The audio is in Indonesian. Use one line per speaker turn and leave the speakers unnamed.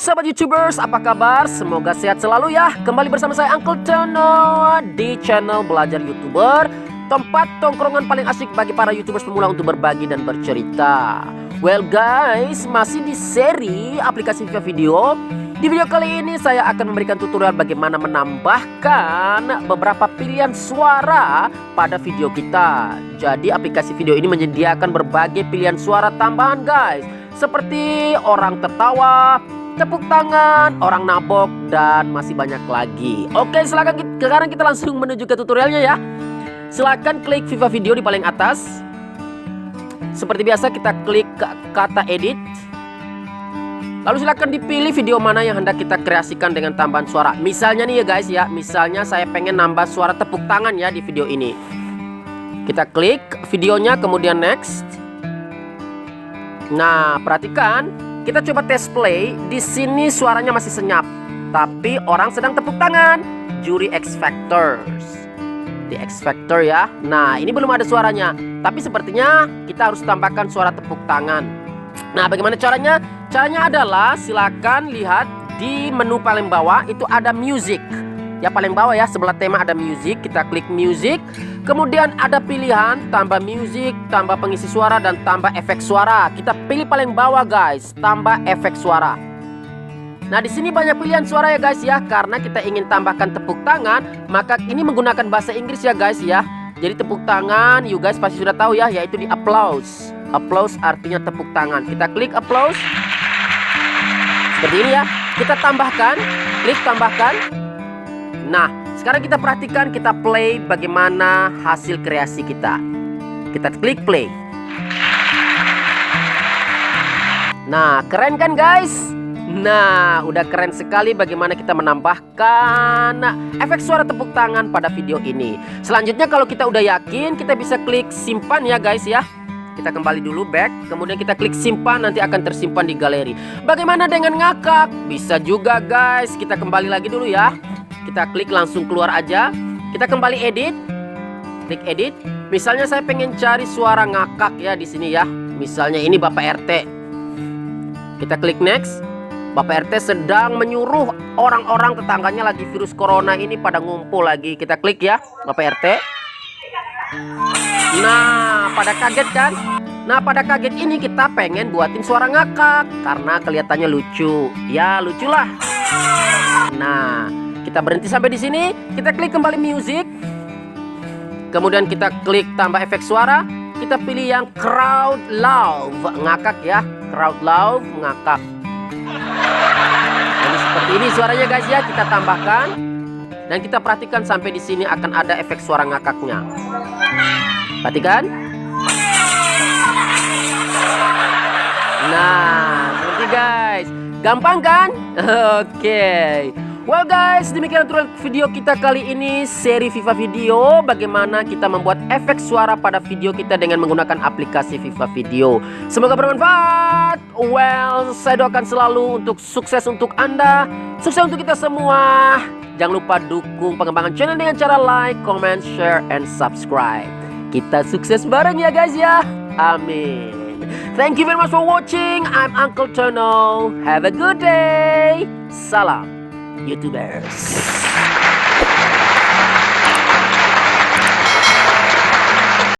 sahabat YouTubers, apa kabar? Semoga sehat selalu ya. Kembali bersama saya Uncle Tono di channel Belajar YouTuber, tempat tongkrongan paling asik bagi para YouTubers pemula untuk berbagi dan bercerita. Well guys, masih di seri aplikasi Viva Video. Di video kali ini saya akan memberikan tutorial bagaimana menambahkan beberapa pilihan suara pada video kita. Jadi aplikasi video ini menyediakan berbagai pilihan suara tambahan guys, seperti orang tertawa, tepuk tangan, orang nabok, dan masih banyak lagi. Oke, sekarang kita langsung menuju ke tutorialnya ya. Silahkan klik Viva Video di paling atas. Seperti biasa kita klik kata edit. Lalu silakan dipilih video mana yang hendak kita kreasikan dengan tambahan suara. Misalnya nih ya guys ya, misalnya saya pengen nambah suara tepuk tangan ya di video ini. Kita klik videonya, kemudian next. Nah, perhatikan, kita coba tes play. Di sini suaranya masih senyap, tapi orang sedang tepuk tangan. Juri X Factors. Di X Factor ya. Nah, ini belum ada suaranya, tapi sepertinya kita harus tambahkan suara tepuk tangan. Nah, bagaimana caranya? Caranya adalah silakan lihat di menu paling bawah itu ada music. Ya paling bawah ya, sebelah tema ada music. Kita klik music. Kemudian ada pilihan tambah music, tambah pengisi suara, dan tambah efek suara. Kita pilih paling bawah guys, tambah efek suara. Nah, di sini banyak pilihan suara ya guys ya. Karena kita ingin tambahkan tepuk tangan, maka ini menggunakan bahasa Inggris ya guys ya. Jadi tepuk tangan, you guys pasti sudah tahu ya, yaitu di applause. Applause artinya tepuk tangan. Kita klik applause. Seperti ini ya. Kita tambahkan, klik tambahkan. Nah, sekarang kita perhatikan, kita play bagaimana hasil kreasi kita. Kita klik play. Nah, keren kan guys? Nah, udah keren sekali bagaimana kita menambahkan efek suara tepuk tangan pada video ini. Selanjutnya kalau kita udah yakin, kita bisa klik simpan ya guys ya. Kita kembali dulu back, kemudian kita klik simpan, nanti akan tersimpan di galeri. Bagaimana dengan ngakak? Bisa juga guys. Kita kembali lagi dulu ya. Kita klik langsung keluar aja. Kita kembali edit. Klik edit. Misalnya saya pengen cari suara ngakak ya di sini ya. Misalnya ini Bapak RT. Kita klik next. Bapak RT sedang menyuruh orang-orang tetangganya lagi virus corona ini pada ngumpul lagi. Kita klik ya Bapak RT. Nah, pada kaget kan? Nah, pada kaget ini kita pengen buatin suara ngakak karena kelihatannya lucu. Ya, luculah. Nah, kita berhenti sampai di sini. Kita klik kembali music. Kemudian kita klik tambah efek suara. Kita pilih yang crowd love, ngakak ya. Crowd love, ngakak. Jadi seperti ini suaranya guys ya. Kita tambahkan. Dan kita perhatikan sampai di sini akan ada efek suara ngakaknya. Perhatikan. Nah, seperti guys. Gampang kan? Oke. Well guys, demikian tutorial video kita kali ini, seri Viva Video. Bagaimana kita membuat efek suara pada video kita dengan menggunakan aplikasi Viva Video. Semoga bermanfaat. Well, saya doakan selalu untuk sukses untuk Anda, sukses untuk kita semua. Jangan lupa dukung pengembangan channel dengan cara like, comment, share, and subscribe. Kita sukses bareng ya guys ya. Amin. Thank you very much for watching. I'm Uncle Tono. Have a good day. Salam YouTubers.